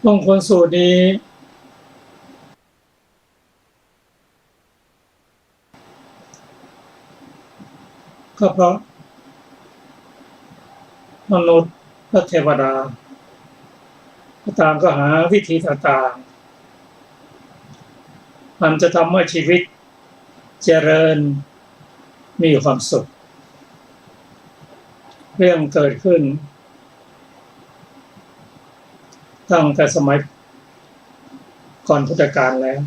มงคลสูตรนี้ก็เพราะมนุษย์และเทวดาต่างก็หาวิธีต่างๆมันจะทำให้ชีวิตเจริญมีความสุขเรื่องเกิดขึ้นตั้งแต่สมัยก่อนพุทธกาลแล้ว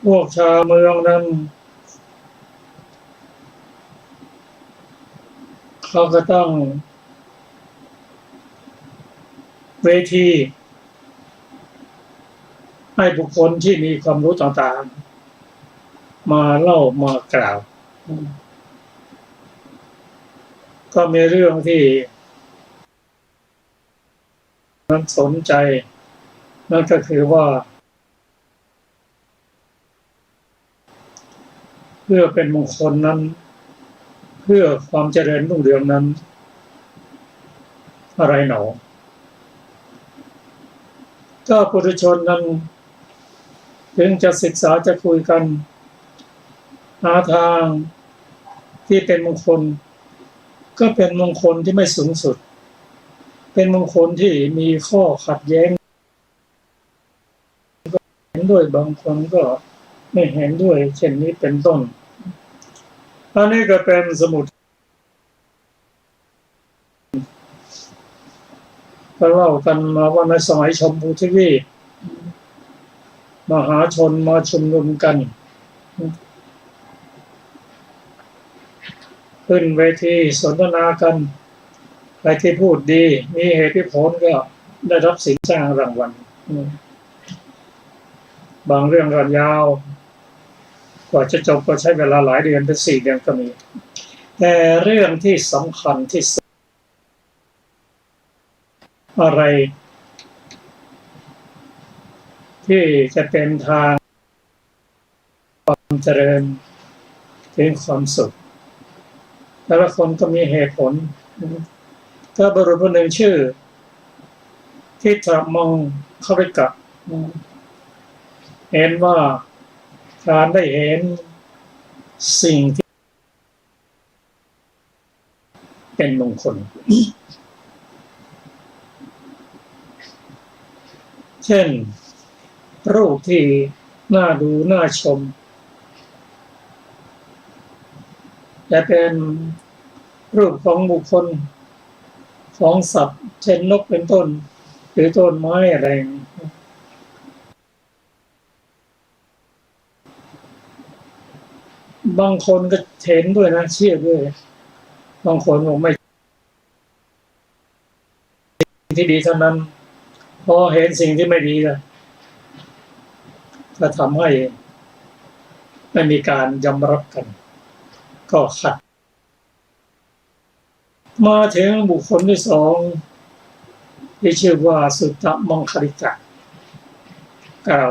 พวกชาวเมืองนั้นเขาก็ต้องเวทีให้บุคคลที่มีความรู้ต่างๆมาเล่ามากล่าวก็มีเรื่องที่นั้นสนใจนั่นก็คือว่าเพื่อเป็นมงคลนั้นเพื่อความเจริญรุ่งเรืองนั้นอะไรหนอก็ปุถุชนนั้นถึงจะศึกษาจะคุยกันหาทางที่เป็นมงคลก็เป็นมงคลที่ไม่สูงสุดเป็นมงคลที่มีข้อขัดแย้งเห็นด้วยบางคนก็ไม่เห็นด้วยเช่นนี้เป็นต้นอันนี้ก็เป็นสมุดก็เล่ากันมาว่าในสมัยชมพูทวีปมหาชนมาชุมนุมกันขึ้นเวทีสนทนากันใครที่พูดดีมีเหตุผลก็ได้รับสินจ้างรางวัลบางเรื่องก็ยาวกว่าจะจบก็ใช้เวลาหลายเดือนเป็น4 เดือนก็มีแต่เรื่องที่สำคัญที่สุดอะไรที่จะเป็นทางความเจริญถึงความสุขแต่ละคนก็มีเหตุผลก็บุรุษคนหนึ่งชื่อทิฏฐมงคริกะเห็นว่าการได้เห็นสิ่งที่เป็นมงคลเช่นรูปที่น่าดูน่าชมจะเป็นรูปของบุคคลของสัตว์เช่นนกเป็นต้นหรือต้นไม้อะไรบางคนก็เห็นด้วยนะเชื่อด้วยบางคนบอกไม่ที่ดีเท่านั้นพอเห็นสิ่งที่ไม่ดีแล้วก็ทำให้ไม่มีการยอมรับกันก็ขัดมาถึงบุคคลที่สองที่ชื่อว่าสุตตมังคลิกะกล่าว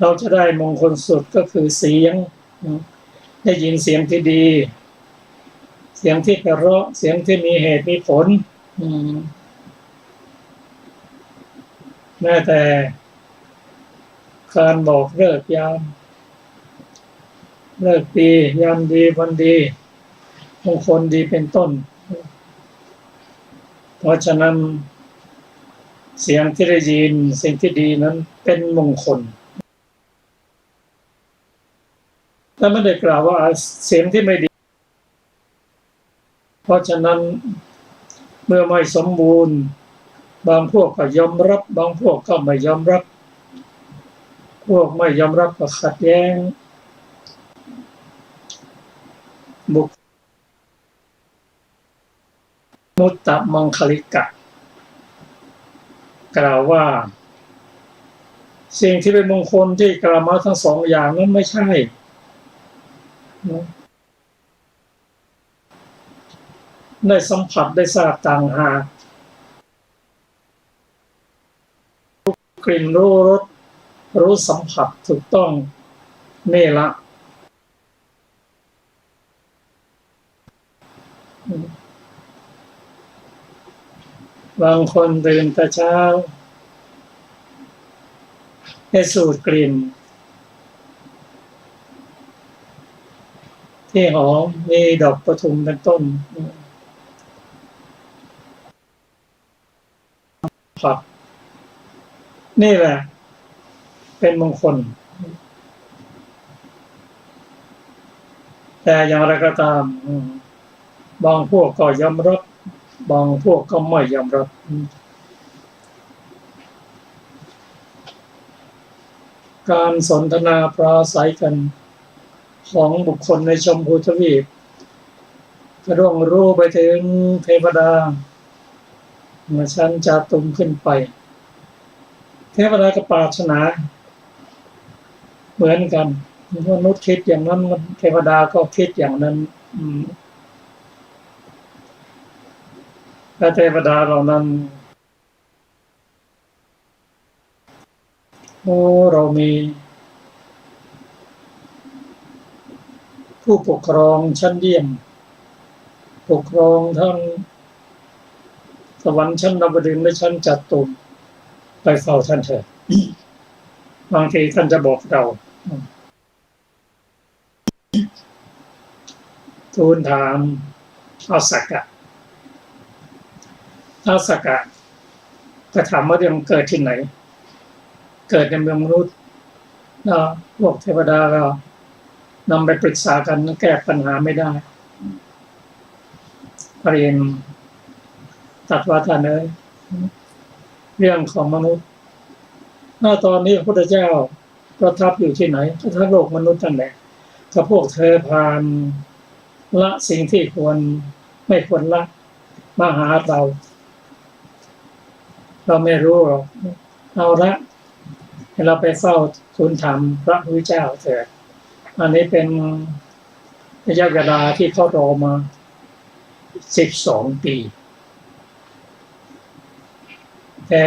เราจะได้มงคลสุดก็คือเสียงได้ยินเสียงที่ดีเสียงที่ไพเราะเสียงที่มีเหตุมีผลแม้แต่การบอกเลิกยามเลิกดียามดีวันดีมงคลดีเป็นต้นเพราะฉะนั้นเสียงที่ได้ยินสิ่งที่ดีนั้นเป็นมงคลแต่ไม่ได้กล่าวว่าเสียงที่ไม่ดีเพราะฉะนั้นเมื่อไม่สมบูรณ์บางพวกก็ยอมรับบางพวกก็ไม่ยอมรับพวกไม่ยอมรับก็ขัดแย้งบุคมุตตมังคลิกะกล่าวว่าสิ่งที่เป็นมงคลที่กล่าวมาทั้งสองอย่างนั้นไม่ใช่ได้สัมผัสได้ทราบต่างหาก กลิ่นรู้รสรู้สัมผัสถูกต้องนี่ละบางคนตื่นแต่เช้าได้สูดกลิ่นที่หอมมีดอกประทุมเป็นต้นผักนี่แหละเป็นมงคลแต่อย่างไรก็ตามบางพวกก็ยอมรับบางพวกก็ไม่ยอมรับการสนทนาปราศัยกันของบุคคลในชมพูทวีปจะร่วงรู้ไปถึงเทวดาเมื่อชั้นจาตุมขึ้นไปเทวดาก็ปรารถนาเหมือนกันมนุษย์คิดอย่างนั้นเทวดาก็คิดอย่างนั้นและเทวดาเหล่านั้นเรามีผู้ปกครองชั้นเยี่ยมปกครองทั้งสวรรค์ชั้นดาวดึงส์และชั้นจาตุมไปเฝ้าท่านเถิดบางทีท่านจะบอกเราทูลถามอาสกะก็ถามว่าเรื่องเกิดที่ไหนเกิดในเมืองมนุษย์นะพวกเทวดาก็นำไปปรึกษากันแก้ปัญหาไม่ได้พระเรียนตัดว่าท่านเอ๋ยเรื่องของมนุษย์ตอนนี้พระพุทธเจ้าประทับอยู่ที่ไหนประทับโลกมนุษย์นั่นแหละถ้าพวกเธอผ่านละสิ่งที่ไม่ควรละมาหาเราไม่รู้หรอกเอาละให้เราไปเฝ้าทูลถามพระพุทธเจ้าเถิดอันนี้เป็นระยะเวลาที่เขารอมา12 ปีแต่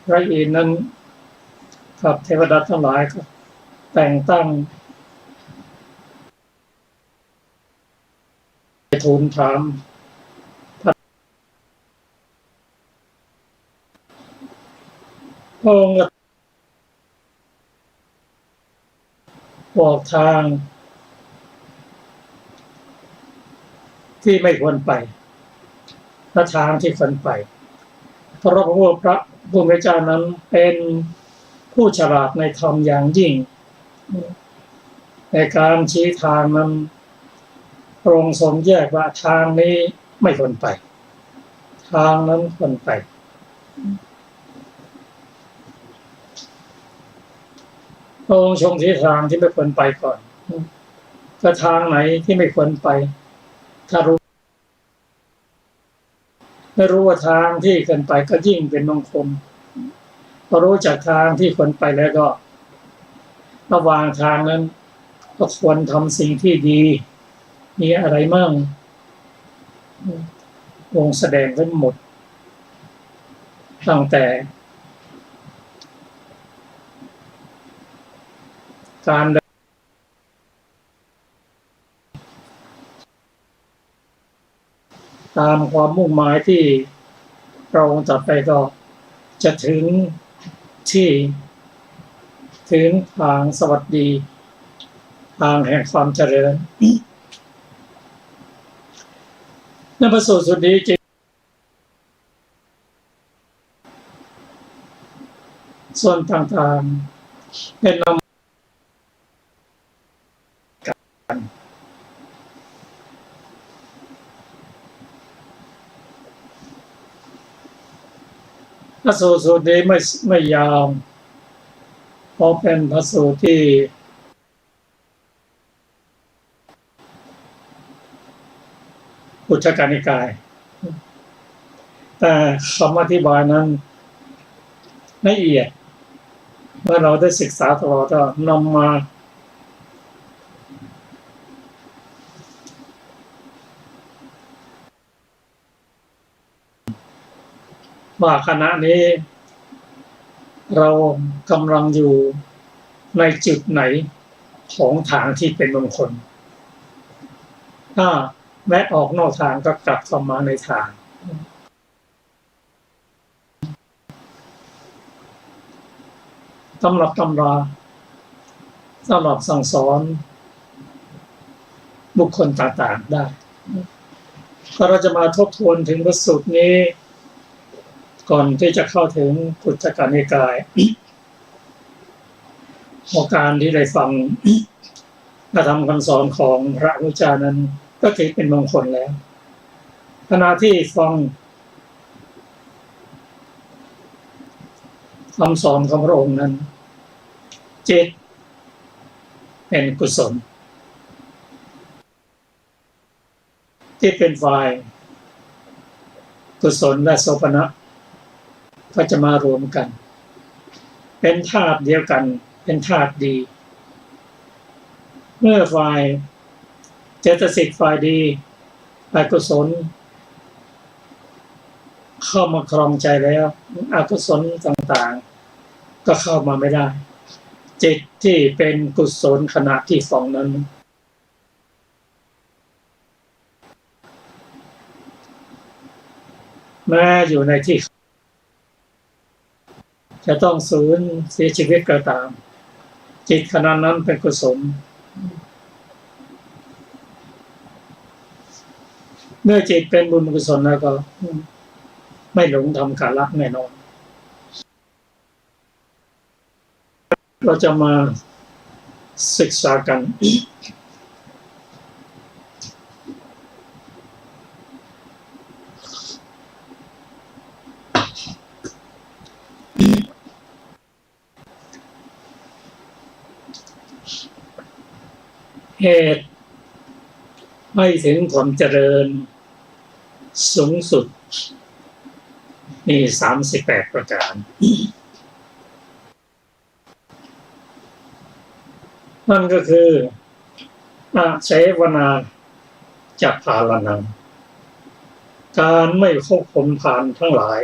พระอินทร์นั้นกับเทวดาทั้งหลายก็แต่งตั้งทูลถามพระองค์บอกทางที่ไม่ควรไปและทางที่ควรไปเพราะพระผู้เป็นเจ้านั้นเป็นผู้ฉลาดในธรรมอย่างยิ่งในการชี้ทางนั้นพระองค์ทรงแยกว่าทางนี้ไม่ควรไปทางนั้นควรไปพระองค์ทรงชี้ทางที่ไม่ควรไปก่อนก็ทางไหนที่ไม่ควรไปถ้าไม่รู้ว่าทางที่ควรไปก็ยิ่งเป็นมงคลพอรู้จักทางที่ควรไปแล้วก็ระหว่างทางนั้นก็ควรทำสิ่งที่ดีมีอะไรมั่งวงแสดงไว้หมดตั้งแต่การตามความมุ่งหมายที่เราจัดไปก็จะถึงทางสวัสดีทางแห่งความเจริญนั่นประสูติสุดดีจริงส่วนต่างๆเป็นนำกันพระสูตรสุดนี้ไม่ยาวเพราะเป็นพระสูตรที่อุทธกนิกายแต่คำอธิบายนั้นละเอียดเมื่อเราได้ศึกษาตลอดก็นำมาว่าคณะนี้ เรากำลังอยู่ในจุดไหนของทางที่เป็นมงคลถ้าแม้ออกนอกทางก็กลับเข้ามาในทางตำรับตำราสำหรับสั่งสอนบุคคลต่างๆได้ก็เราจะมาทบทวนถึงพระสูตรนี้ก่อนที่จะเข้าถึงกุจจกนิกายพอการที่ได้ฟังพระธรรมคำสอนของพระพุทธเจ้านั้นก็ถือเป็นมงคลแล้วขณะที่ฟังคำสอนของพระองค์นั้นจิตเป็นกุศลที่เป็นฝ่ายกุศลและโสภณะก็จะมารวมกันเป็นธาตุเดียวกันเป็นธาตุดีเมื่อฝ่ายเจตสิกฝ่ายดีฝ่ายกุศลเข้ามาครองใจแล้วอกุศลต่างๆก็เข้ามาไม่ได้จิตที่เป็นกุศลขณะที่ฟังนั้นแม้อยู่ในที่จะต้องสูญเสียชีวิตก็ตามจิตขณะนั้นเป็นกุศลเมื่อจิตเป็นบุญกุศลแล้วก็ไม่หลงทำกาละแน่นอนเราจะมาศึกษากันเหตุให้ถึงความเจริญสูงสุดมี38ประการนั่นก็คืออาเสวนาจักพาลนังการไม่คบคนผ่านทั้งหลาย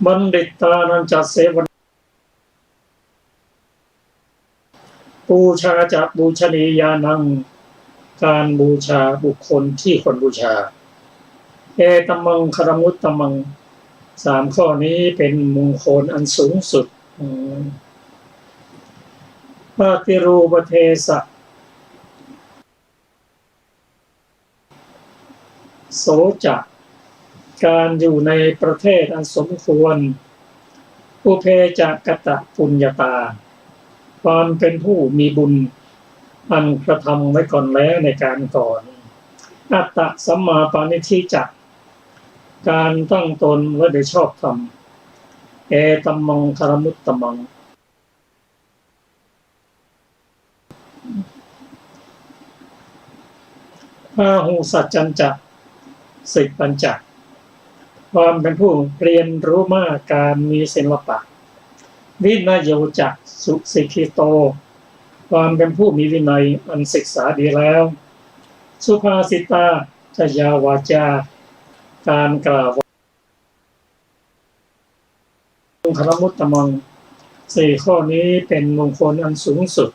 บัณฑิตานันจัสเสวนาบูชาจักบูชนียานังการบูชาบุคคลที่คนบูชาเอตัมมังคารมุตตัมมัง3ข้อนี้เป็นมงคลอันสูงสุดปฏิรูปเทสะโสจะการอยู่ในประเทศอันสมควรอุเพจะกตปุญญาตาความเป็นผู้มีบุญอันกระทำไว้ก่อนแล้วในการก่อนอัตตะสัมมาปานิธิจักการตั้งตนไว้โดยชอบธรรมเอตัมมังคารมุตตัมมังพาหูสัจจัญจะ10ปัญจความเป็นผู้เรียนรู้มากการมีศิลปะวินัยโยจะสุสิกิโตความเป็นผู้มีวินัยอันศึกษาดีแล้วสุภาษิตาชยาวาจาการกล่าวคารมุตตมัง4ข้อนี้เป็นมงคลอันสูงสุด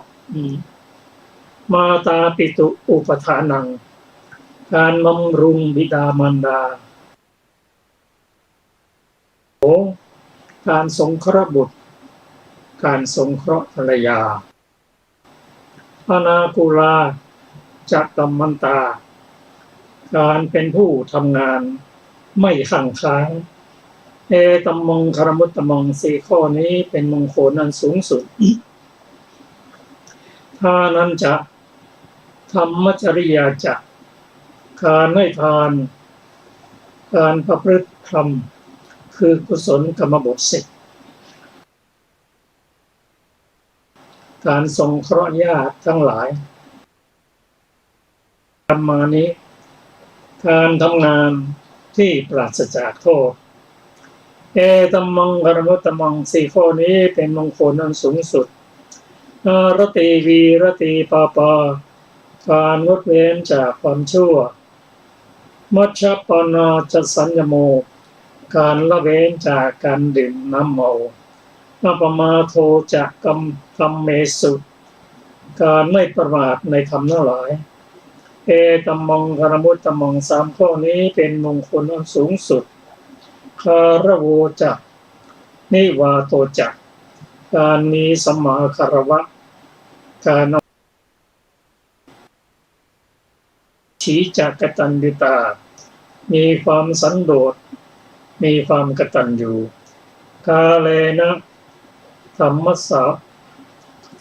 มาตาปิตุอุปทานังการบำรุงบิดามารดาการสงเคราะห์บุตรการสงเคราะห์ภรรยาอนาคุลาจักตัมมันตาการเป็นผู้ทำงานไม่ขังค้างเอตัมมังคารมุตตัมมัง4ข้อนี้เป็นมงคลอันสูงสุดทานันจะธรรมจริยาจะการให้ทานการประพฤติธรรมคือกุศลกรรมบท10การสงเคราะห์ญาติทั้งหลายธรรมานี้การทำงานที่ปราศจากโทษเอตัมมังคารมุตตัมมัง4ข้อนี้เป็นมงคลอันสูงสุดอารติวีรติปาปาการงดเว้นจากความชั่วมัชฌัปปนาจสัญญโมการละเว้นจากการดื่มน้ำเมา อัปมาโทจะกัมเมสุการไม่ประมาทในธรรมทั้งหลายเอตัมมังคารมุตตัมมังสามข้อนี้เป็นมงคลอันสูงสุดคารโวจะนิวาโตจะการมีสัมมาคารวะการฉีจากกตัญญูตามีความสันโดษมีความกตัญญูกาเลนะธรรมัสสะ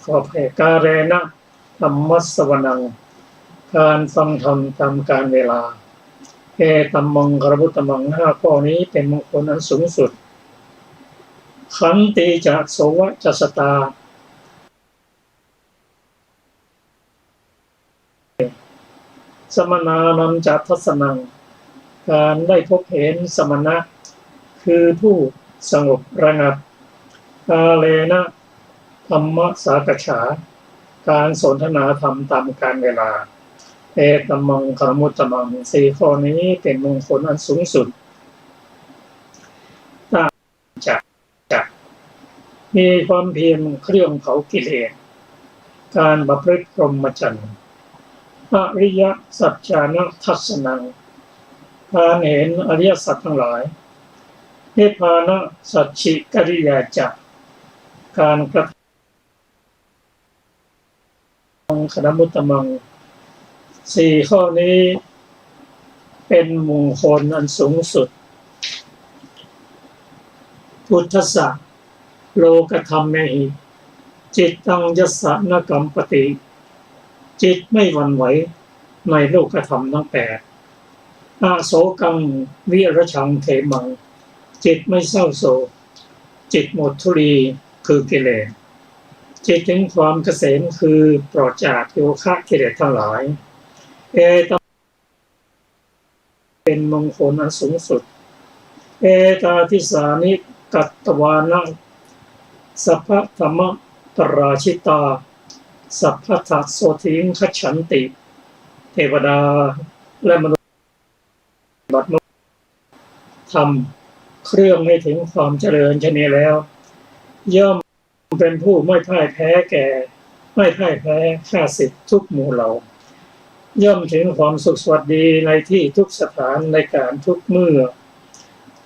ขอแผ่กาเลนะธรรมัสสวนังการฟังธรรมตามกาลเวลาเอตัมมังคารมุตตัมมังห้าข้อนี้เป็นมงคลอันสูงสุดขันติจะโสวะจัสตาสมณานันจะทัสนังการได้พบเห็นสมณะคือผู้สงบระงับกาเลนะธรรมสากฉาการสนทนาธรรมตามกาลเวลาเอตัมมังคารมุตตัมมังสี่ข้อนี้เป็นมงคลอันสูงสุดตาจะมีความเพียรเครื่องเผากิเลสการประพฤติพรหมจรรย์อริยสัจจานัทัสสนังการเห็นอริยสัจทั้งหลายนิพพานสัจฉิกริยาจักการกระทำคารมุตตัมมังสี่ข้อนี้เป็นมงคลอันสูงสุดพุทธัสสะโลกธรรมเมหิจิตตังยัสสะนกัมปติจิตไม่หวั่นไหวในโลกธรรมทั้งแปดอาโศกังวิรชังเขมังจิตไม่เศร้าโศกจิตหมดทุลีคือกิเลสจิตถึงความเกษมคือปลอดจากโยคะกิเลสทั้งหลายเอตเป็นมงคลอันสูงสุดเอตาทิสานิกัตตวานังสัพพะธรรมปราชิตาสัพพะทัสโสทิงคัจฉันติเทวดาและมนุษย์บัดทำเครื่องให้ถึงความเจริญชนีแล้วย่อมเป็นผู้ไม่พ่ายแพ้ไม่พ่ายแพ้ข้าศึกทุกหมู่เหล่าย่อมถึงความสุขสวัสดีในที่ทุกสถานในการทุกเมื่อ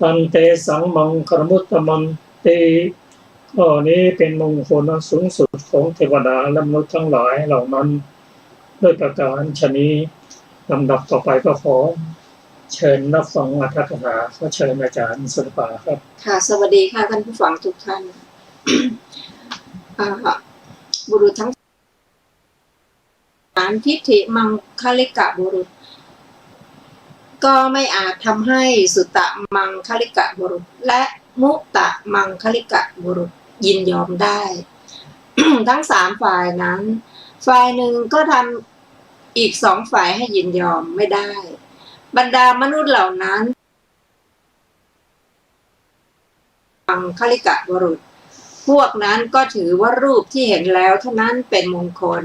ตันเตสังมังคารมุตตมังเตข้อนี้เป็นมงคลสูงสุดของเทวดาและมนุษย์ทั้งหลายเหล่านั้นด้วยประการฉะนี้ลำดับต่อไปก็ขอเชิญรับฟังอรรถกถาขอเชิญอาจารย์สุภาครับค่ะสวัสดีค่ะท่านผู้ฟังทุกท่าน บุรุษทั้งสามทิฏฐิมังคลิกะบุรุษก็ไม่อาจทำให้สุตตะมังคลิกะบุรุษและมุตตะมังคลิกะบุรุษยินยอมได้ ทั้งสามฝ่ายนั้นฝ่ายหนึ่งก็ทำอีกสองฝ่ายให้ยินยอมไม่ได้บรรดามนุษย์เหล่านั้นมังคลิกะบุรุษพวกนั้นก็ถือว่ารูปที่เห็นแล้วเท่านั้นเป็นมงคล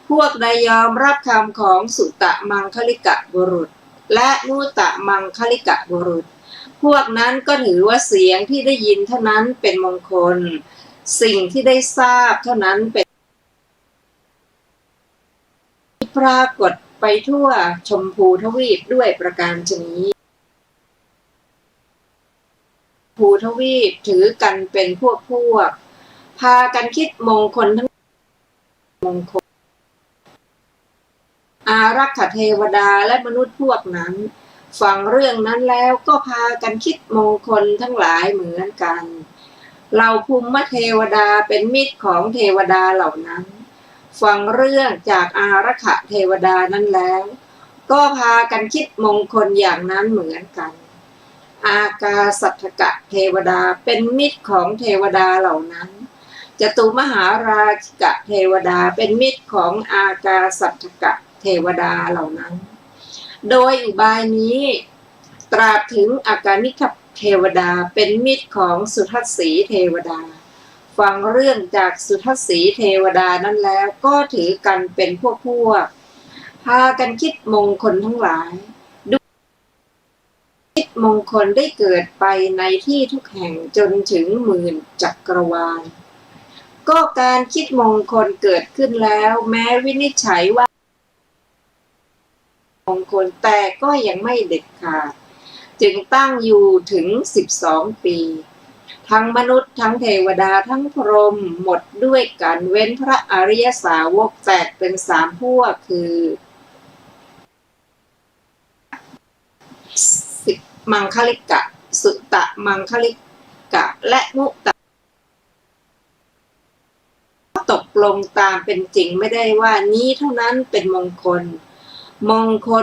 พวกใดยอมรับคำของสุตตะมังคลิกะบุรุษและมุตตะมังคลิกะบุรุษพวกนั้นก็ถือว่าเสียงที่ได้ยินเท่านั้นเป็นมงคลสิ่งที่ได้ทราบเท่านั้นเป็นปรากฏไปทั่วชมพูทวีปด้วยประการชนี้ภูทวีปถือกันเป็นพวกพากันคิดมงคลทั้งมงคลอารักขเทวดาและมนุษย์พวกนั้นฟังเรื่องนั้นแล้วก็พากันคิดมงคลทั้งหลายเหมือนกันเหล่าภูมิเทวดาเป็นมิตรของเทวดาเหล่านั้นฟังเรื่องจากอารักขเทวดานั้นแล้วก็พากันคิดมงคลอย่างนั้นเหมือนกันอากาสัทธกะเทวดาเป็นมิตรของเทวดาเหล่านั้นจตุมหาราชิกะเทวดาเป็นมิตรของอากาสัทธกะเทวดาเหล่านั้นโดยอุบายนี้ตราบถึงอากานิกเทวดาเป็นมิตรของสุทัสสีเทวดาฟังเรื่องจากสุทัสสีเทวดานั้นแล้วก็ถือกันเป็นพวกพากันคิดมงคลทั้งหลายคิด มงคลได้เกิดไปในที่ทุกแห่งจนถึงหมื่นจักรวาลก็การคิดมงคลเกิดขึ้นแล้วแม้วินิจฉัยว่ามงคลแต่ก็ยังไม่เด็ดขาดจึงตั้งอยู่ถึง12 ปีทั้งมนุษย์ทั้งเทวดาทั้งพรหมหมดด้วยกันเว้นพระอริยสาวกแตกเป็น3 พวกคือมังคลิกะสุตตะมังคลิกะและมุตตะตกลงตามเป็นจริงไม่ได้ว่านี้เท่านั้นเป็นมงค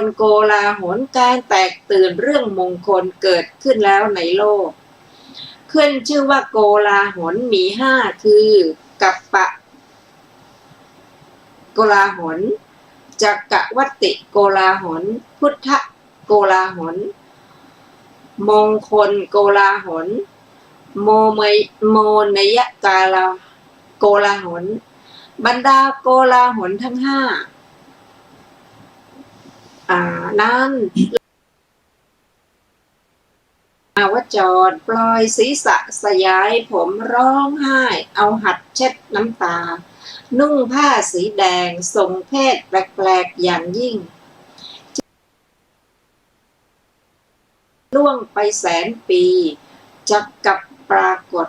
ลโกลาหลการแตกตื่นเรื่องมงคลเกิดขึ้นแล้วในโลกขึ้นชื่อว่าโกลาหลมี5คือกัปปะโกลาหลจักกวัตติโกลาหลพุทธโกลาหลมงคลโกลาหลโมนยกาลาโกลาหลบรรดาโกลาหลทั้ง5นั้นวจรปล่อยศีรษะสยายผมร้องไห้เอาหัดเช็ดน้ำตานุ่งผ้าสีแดงทรงเพศแปลกๆอย่างยิ่งล่วงไป100,000 ปีจักกับปรากฏ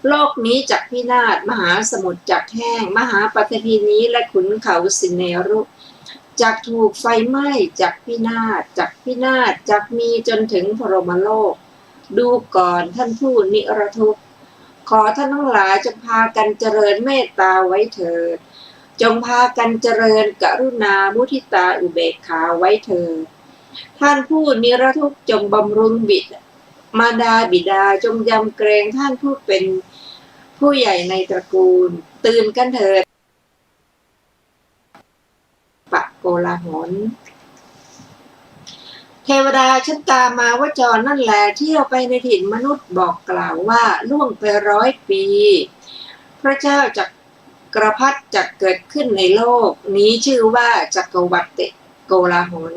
โลกนี้จักพินาศมหาสมุทรจักแห้งมหาปฐพีนี้และขุนเขาสิเนรุจักถูกไฟไหม้จักพินาศจักมีจนถึงพรหมโลกดูก่อนท่านผู้นิรทุกข์ขอท่านทั้งหลายจงพากันเจริญเมตตาไว้เถิดจงพากันเจริญกรุณามุทิตาอุเบกขาไว้เถิดท่านผู้นิรทุกข์จงบำรุงมารดาบิดาจงยำเกรงท่านผู้เป็นผู้ใหญ่ในตระกูลตื่นกันเถิดปะโกลาหลเทวดาชั้นกามาวจรนั่นแหละเที่ยวไปในถิ่นมนุษย์บอกกล่าวว่าล่วงไป100 ปีพระเจ้าจักรพรรดิจักเกิดขึ้นในโลกนี้ชื่อว่าจักรวรรดิโกลาหล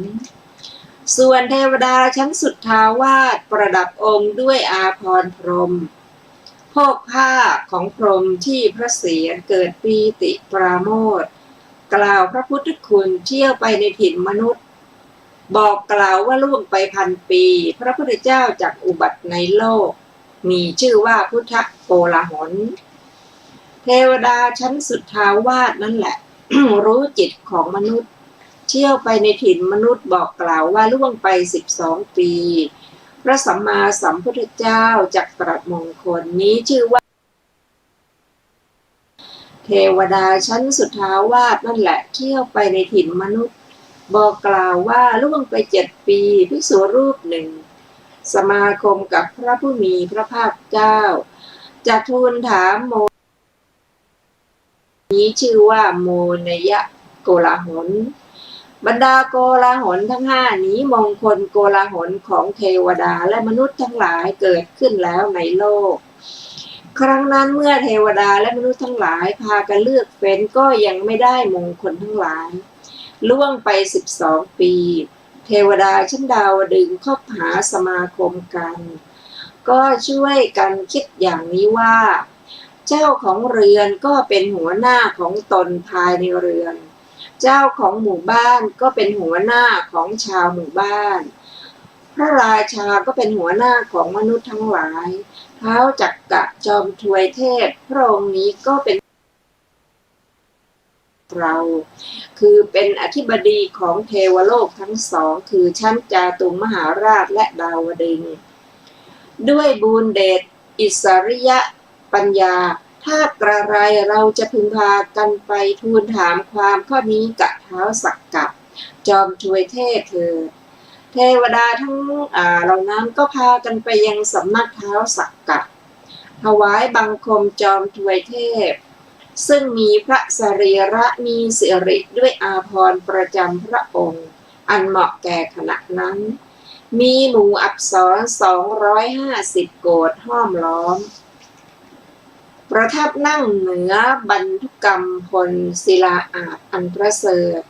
ส่วนเทวดาชั้นสุดทาวาสประดับองค์ด้วยอาภรณ์พรหมโภคผ้าของพรหมที่พระเศียรเกิดปีติปราโมทย์กล่าวพระพุทธคุณเที่ยวไปในถิ่นมนุษย์บอกกล่าวว่าล่วงไป1,000 ปีพระพุทธเจ้าจักอุบัติในโลกมีชื่อว่าพุทธโกลาหลเทวดาชั้นสุดทาวาสนั่นแหละ รู้จิตของมนุษย์เที่ยวไปในถิ่นมนุษย์บอกกล่าวว่าล่วงไป12 ปีพระสัมมาสัมพุทธเจ้าจักตรัสมงคลนี้ชื่อว่าเทวดาชั้นสุทธาวาสนั่นแหละเที่ยวไปในถิ่นมนุษย์บอกกล่าวว่าล่วงไป7 ปีภิกษุรูปหนึ่งสมาคมกับพระผู้มีพระภาคเจ้าจะทูลถามโมนี้ชื่อว่าโมนยโกลาหลบรรดาโกลาหลทั้ง5นี้มงคลโกลาหลของเทวดาและมนุษย์ทั้งหลายเกิดขึ้นแล้วในโลกครั้งนั้นเมื่อเทวดาและมนุษย์ทั้งหลายพากันเลือกเฟ้นก็ยังไม่ได้มงคลทั้งหลายล่วงไป12 ปีเทวดาชั้นดาวดึงส์คบหาสมาคมกันก็ช่วยกันคิดอย่างนี้ว่าเจ้าของเรือนก็เป็นหัวหน้าของตนภายในเรือนเจ้าของหมู่บ้านก็เป็นหัวหน้าของชาวหมู่บ้านพระราชาก็เป็นหัวหน้าของมนุษย์ทั้งหลายท้าวจักกะจอมทวยเทพพระองค์นี้ก็เป็นเราคือเป็นอธิบดีของเทวโลกทั้ง2คือชั้นจาตุมหาราชและดาวดึงส์ด้วยบูญเดชอิสริยปัญญาถ้ากระไรเราจะพึงพากันไปทูลถามความข้อนี้กับท้าวสักกะจอมทวยเทพเถิดเทวดาทั้งเหล่านั้นก็พากันไปยังสำนักท้าวสักกะถวายบังคมจอมทวยเทพซึ่งมีพระสรีระมีสิริด้วยอาภรณ์ประจำพระองค์อันเหมาะแก่ขณะนั้นมีหมู่อัปสร250 โกฏห้อมล้อมประทับนั่งเหนือบรรทุกำพลศิลาอาสน์อันประเสริฐ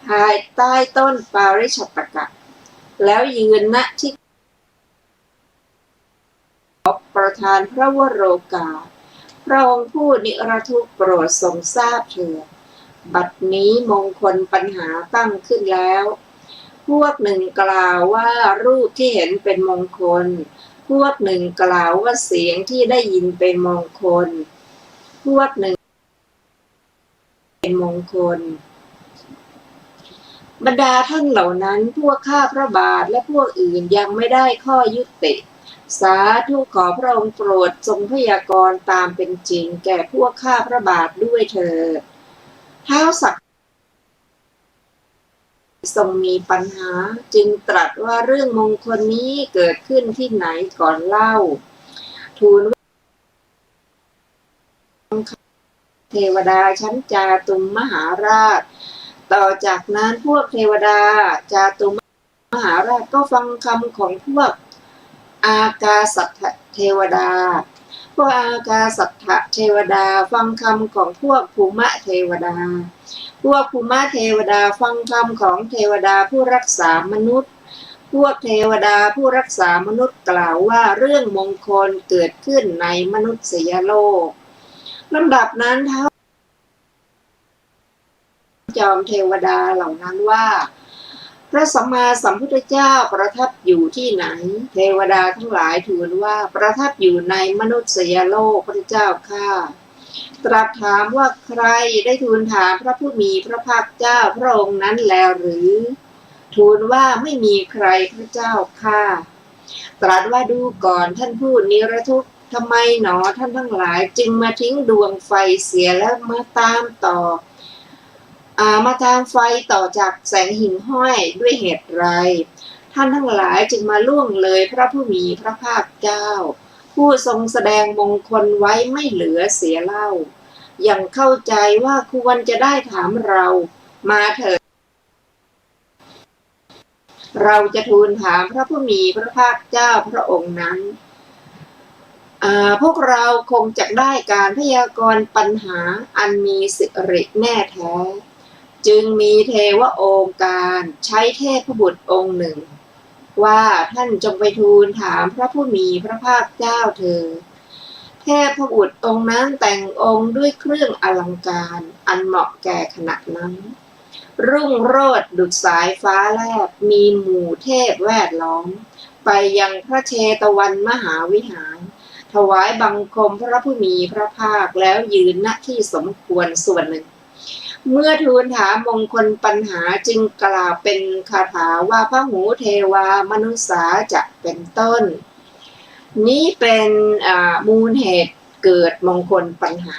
ภายใต้ต้นปาริชัตตกะ แล้วยืนณที่ประทานพระวโรกาสพระองค์ผู้นิรทุกข์โปรดทรงทราบเถิดบัดนี้มงคลปัญหาตั้งขึ้นแล้วพวกหนึ่งกล่าวว่ารูปที่เห็นเป็นมงคลพวกหนึ่งกล่าวว่าเสียงที่ได้ยินเป็นมงคลพวกหนึ่งเป็นมงคลบรรดาท่านเหล่านั้นพวกข้าพระบาทและพวกอื่นยังไม่ได้ข้อยุติสาธุขอพระองค์โปรดทรงพยากรณ์ตามเป็นจริงแก่พวกข้าพระบาทด้วยเถิดท้าวสักทรงมีปัญหาจึงตรัสว่าเรื่องมงคลนี้เกิดขึ้นที่ไหนก่อนเล่าทูลเทวดาชั้นจาตุมมหาราชต่อจากนั้นพวกเทวดาจาตุมมหาราชก็ฟังคำของพวกอากาสัทธเทวดาพวกอากาสัทธเทวดาฟังคำของพวกภูมะเทวดาพวกภูมะเทวดาฟังคำของเทวดาผู้รักษามนุษย์พวกเทวดาผู้รักษามนุษย์กล่าวว่าเรื่องมงคลเกิดขึ้นในมนุษยโลกลำดับนั้นท้าวจอมเทวดาเหล่านั้นว่าพระสัมมาสัมพุทธเจ้าประทับอยู่ที่ไหนเทวดาทั้งหลายทูลว่าประทับอยู่ในมนุษยโลกพระเจ้าข้าตรัสถามว่าใครได้ทูลถามพระผู้มีพระภาคเจ้าพระองค์นั้นแล้วหรือทูลว่าไม่มีใครพระเจ้าข้าตรัสว่าดูก่อนท่านผู้นิรทุกข์ทำไมหนอท่านทั้งหลายจึงมาทิ้งดวงไฟเสียแล้วมาตามไฟต่อจากแสงหิ่งห้อยด้วยเหตุไรท่านทั้งหลายจึงมาล่วงเลยพระผู้มีพระภาคเจ้าผู้ทรงแสดงมงคลไว้ไม่เหลือเสียเล่าอย่างเข้าใจว่าควรจะได้ถามเรามาเถิดเราจะทูลถามพระผู้มีพระภาคเจ้าพระองค์นั้นพวกเราคงจะได้การพยากรณ์ปัญหาอันมีสิริแน่แท้จึงมีเทวโองการใช้เทพบุตรองค์หนึ่งว่าท่านจงไปทูลถามพระผู้มีพระภาคเจ้าเถิดเทพบุตรองค์นั้นแต่งองค์ด้วยเครื่องอลังการอันเหมาะแก่ขณะนั้นรุ่งโรจน์ดุจสายฟ้าแลบมีหมู่เทพแวดล้อมไปยังพระเชตวันมหาวิหารถวายบังคมพระผู้มีพระภาคแล้วยืนณที่สมควรส่วนหนึ่งเมื่อทูลถามมงคลปัญหาจึงกล่าวเป็นคาถาว่าพระหูเทวามนุสาจะเป็นต้นนี้เป็นมูลเหตุเกิดมงคลปัญหา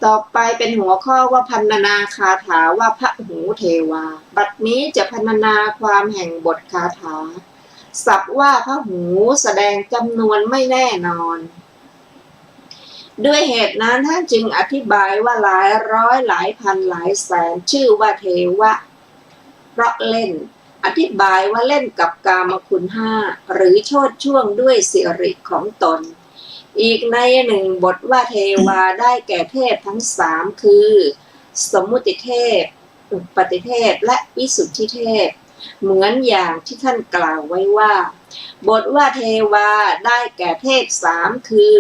ต่อไปเป็นหัวข้อว่าพรรณนาคาถาว่าพระหูเทวาบัดนี้จะพรรณนาความแห่งบทคาถาศัพท์ว่าพระหูแสดงจำนวนไม่แน่นอนด้วยเหตุนั้นท่านจึงอธิบายว่าหลายร้อยหลายพันหลายแสนชื่อว่าเทวะเพราะเล่นอธิบายว่าเล่นกับกามคุณห้าหรือโชติช่วงด้วยสิริของตนอีกในหนึ่งบทว่าเทวาได้แก่เทพทั้งสามคือสมมุติเทพอุปติเทพและวิสุทธิเทพเหมือนอย่างที่ท่านกล่าวไว้ว่าบทว่าเทวาได้แก่เทพสามคือ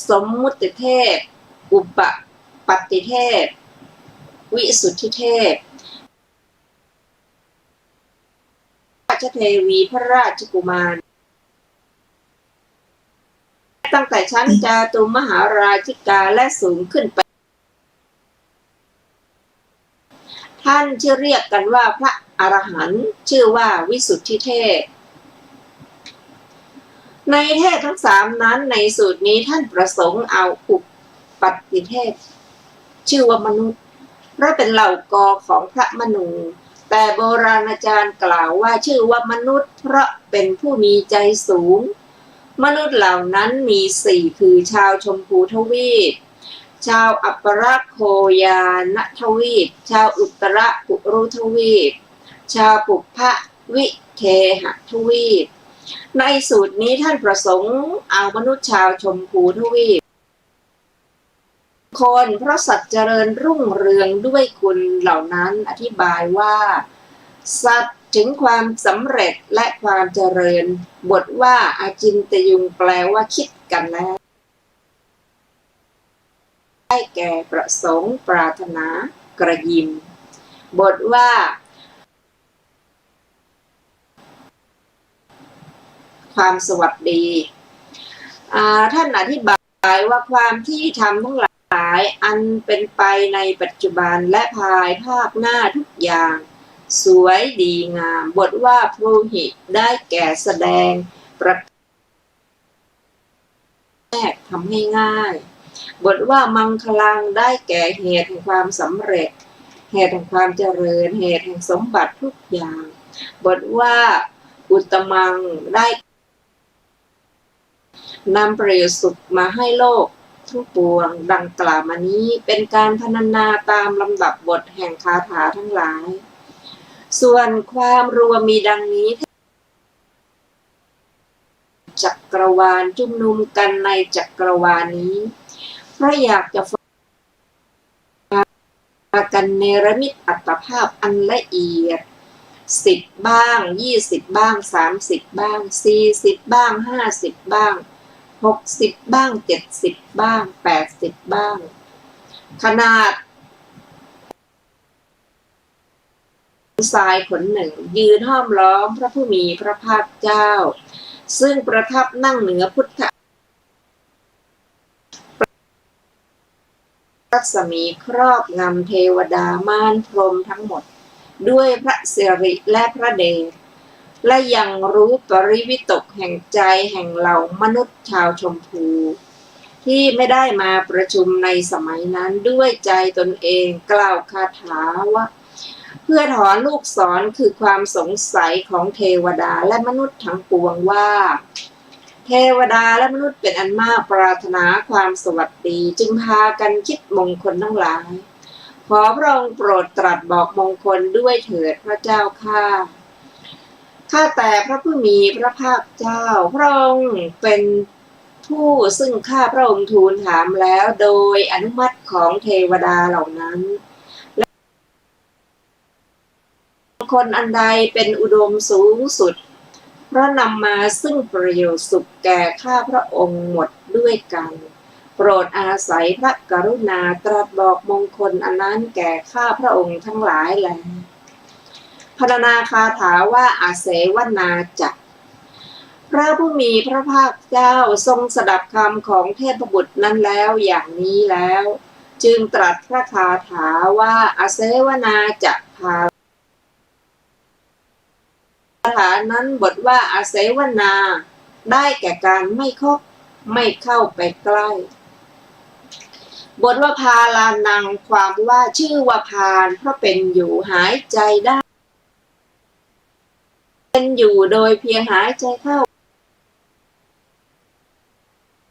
สมมุติเทพอุปปัตติเทพวิสุทธิเทพราชเทวีพระราชกุมารตั้งแต่ชั้นจาตุมหาราชิกาและสูงขึ้นไปท่านชื่อเรียกกันว่าพระอรหันต์ชื่อว่าวิสุทธิเทพในเทพทั้งสามนั้นในสูตรนี้ท่านประสงค์เอาอุปปัตติเทพชื่อว่ามนุษย์เพราะเป็นเหล่ากอของพระมนูแต่โบราณอาจารย์กล่าวว่าชื่อว่ามนุษย์เพราะเป็นผู้มีใจสูงมนุษย์เหล่านั้นมีสี่คือชาวชมพูทวีปชาวอัปปรโคยานทวีปชาวอุตรปุรุทวีปชาวปุพพวิเทหทวีปในสูตรนี้ท่านประสงค์เอามนุษย์ชาวชมพูทวีปคนเพราะสัตว์เจริญรุ่งเรืองด้วยคุณเหล่านั้นอธิบายว่า สัตว์ถึงความสำเร็จและความเจริญบทว่าอาจินตยุงแปลว่าคิดกันแล้วได้แก่ประสงค์ปรารถนากระยิมบทว่าความสวัสดีท่านอธิบายว่าความที่ทำทั้งหลายอันเป็นไปในปัจจุบันและภายภาคหน้าทุกอย่างสวยดีงามบทว่าพรูหิได้แก่แสดงประแรกทำให้ง่ายบทว่ามังคลังได้แก่เหตุแห่งความสำเร็จเหตุแห่งความเจริญเหตุแห่งสมบัติทุกอย่างบทว่าอุตตมังได้นำประโยชน์สุขมาให้โลกทุกปวงดังกล่าวมานี้เป็นการพรรณนาตามลำดับบทแห่งคาถาทั้งหลายส่วนความรวมมีดังนี้จักรวาลจุ่มนุมกันในจักรวาลนี้เพราะอยากจะฟังกันเนรมิตอัตภาพอันละเอียด10บ้าง20บ้าง30บ้าง40บ้าง50บ้าง60บ้าง70บ้าง80บ้างขนาดทรายขนหนึ่งยืนห้อมล้อมพระผู้มีพระภาคเจ้าซึ่งประทับนั่งเหนือพุทธรัศมีครอบงำเทวดามารพรหมทั้งหมดด้วยพระสิริและพระเดชและยังรู้ปริวิตกแห่งใจแห่งเหล่ามนุษย์ชาวชมพูที่ไม่ได้มาประชุมในสมัยนั้นด้วยใจตนเองกล่าวคาถาว่าเพื่อถอนลูกศรคือความสงสัยของเทวดาและมนุษย์ทั้งปวงว่าเทวดาและมนุษย์เป็นอันมากปรารถนาความสวัสดีจึงพากันคิดมงคลทั้งหลายขอพระองค์โปรดตรัสบอกมงคลด้วยเถิดพระเจ้าข้าแต่พระผู้มีพระภาคเจ้าพระองค์เป็นผู้ซึ่งข้าพระองค์ทูลถามแล้วโดยอนุมัติของเทวดาเหล่านั้นและคนอันใดเป็นอุดมสูงสุดเพราะนำมาซึ่งประโยชน์สุขแก่ข้าพระองค์หมดด้วยกันโปรดอาศัยพระกรุณาตรัสบอกมงคลอันนั้นแก่ข้าพระองค์ทั้งหลายแลพรรณนาคาถาว่าอาเสวนาจักพระผู้มีพระภาคเจ้าทรงสดับคำของเทพบุตรนั้นแล้วอย่างนี้แล้วจึงตรัสพระคาถาว่าอาเสวนาจักพาคาถานั้นบทว่าอาเสวนาได้แก่การไม่คบไม่เข้าไปใกล้บทว่าพาลานังความว่าชื่อว่าพานเพราะเป็นอยู่หายใจได้เป็นอยู่โดยเพียงหายใจเข้า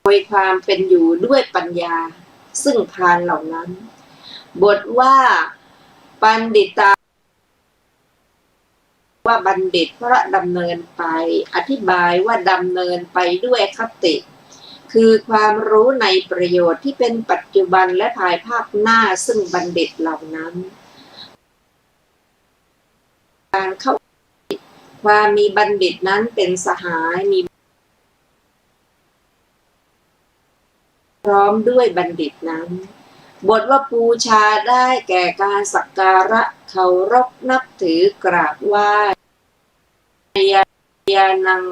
โดยความเป็นอยู่ด้วยปัญญาซึ่งพานเหล่านั้นบทว่าปัณฑิตาว่าบัณฑิตเพราะดำเนินไปอธิบายว่าดำเนินไปด้วยคติคือความรู้ในประโยชน์ที่เป็นปัจจุบันและภายภาคหน้าซึ่งบัณฑิตเหล่านั้นการเข้าความมีบัณฑิตนั้นเป็นสหายมีพร้อมด้วยบัณฑิตนั้นบทว่าบูชาได้แก่การสักการะเคารพนับถือกราบไหว้ยานัง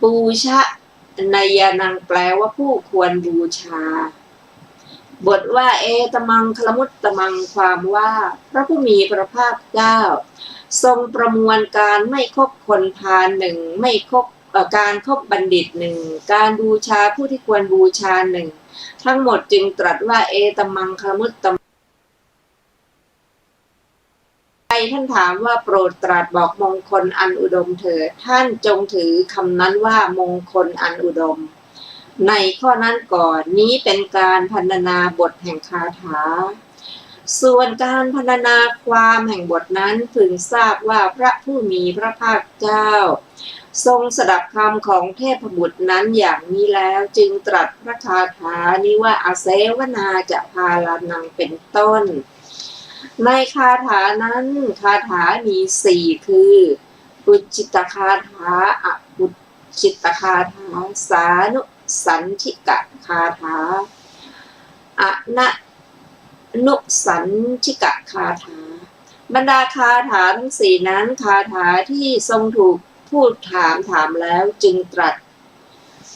ปูชะนายานังแปลว่าผู้ควรบูชาบทว่าเอตมังคลมุตตมังความว่าพระผู้มีพระภาคเจ้าทรงประมวลการไม่คบคนพาลหนึ่งไม่คบการคบบัณฑิตหนึ่งการบูชาผู้ที่ควรบูชาหนึ่งทั้งหมดจึงตรัสว่าเอตมังคลมุตตมังท่านถามว่าโปรดตรัสบอกมงคลอันอุดมเถิดท่านจงถือคำนั้นว่ามงคลอันอุดมในข้อนั้นก่อนนี้เป็นการพรรณนาบทแห่งคาถาส่วนการพรรณนาความแห่งบทนั้นพึงทราบว่าพระผู้มีพระภาคเจ้าทรงสดับคำของเทพบุตรนั้นอย่างนี้แล้วจึงตรัสพระคาถานี้ว่าอาเสวนาจะพาลานังเป็นต้น ในคาถานั้นคาถามีสี่คือปุจจิตคาถาอปุจจิตคาถาสานุสันธิกะคาถาอนะนุสันธิกะคาถาบรรดาคาถาทั้งสี่นั้นคาถาที่ทรงถูกพูดถามแล้วจึงตรัส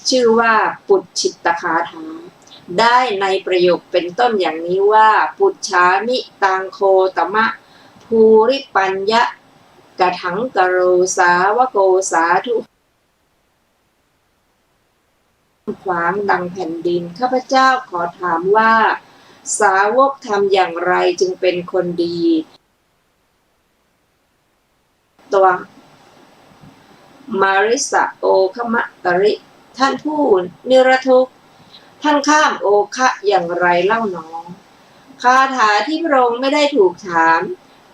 ชื่อว่าปุจฉิตคาถาได้ในประโยคเป็นต้นอย่างนี้ว่าปุจฉามิตังโคตมะภูริปัญญะกะถังกโรสาวโกสาธุขวางดังแผ่นดินข้าพเจ้าขอถามว่าสาวกทำอย่างไรจึงเป็นคนดีตัวมาริสะโอคมะตริท่านผู้นิรทุกข์ท่านข้ามโอคะอย่างไรเล่าหนอคาถาที่พระองค์ไม่ได้ถูกถาม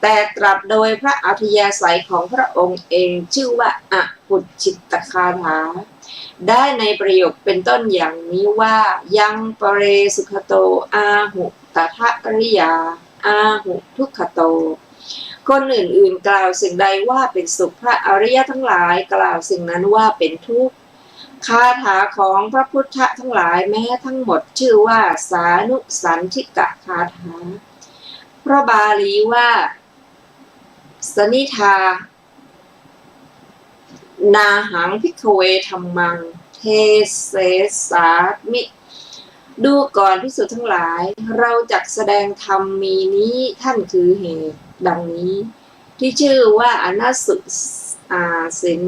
แต่ตรัสโดยพระอัธยาศัยของพระองค์เองชื่อว่าอปุจฉิตคาถาได้ในประโยคเป็นต้นอย่างนี้ว่ายังปเรสุขโตอาหุตถะริยาอาหุทุกขโตคนอื่นๆกล่าวสิ่งใดว่าเป็นสุขพระอริยทั้งหลายกล่าวสิ่งนั้นว่าเป็นทุกข์คาถาของพระพุทธทั้งหลายแม้ทั้งหมดชื่อว่าสานุสันธิกะคาถาพระบาลีว่าสนิทานาหังภิกขเวธัมมังเทเสสามิดูก่อนภิกษุทั้งหลายเราจักแสดงธรรมมีนี้ท่านคือเหตุดังนี้ที่ชื่อว่าอนัสสุสิน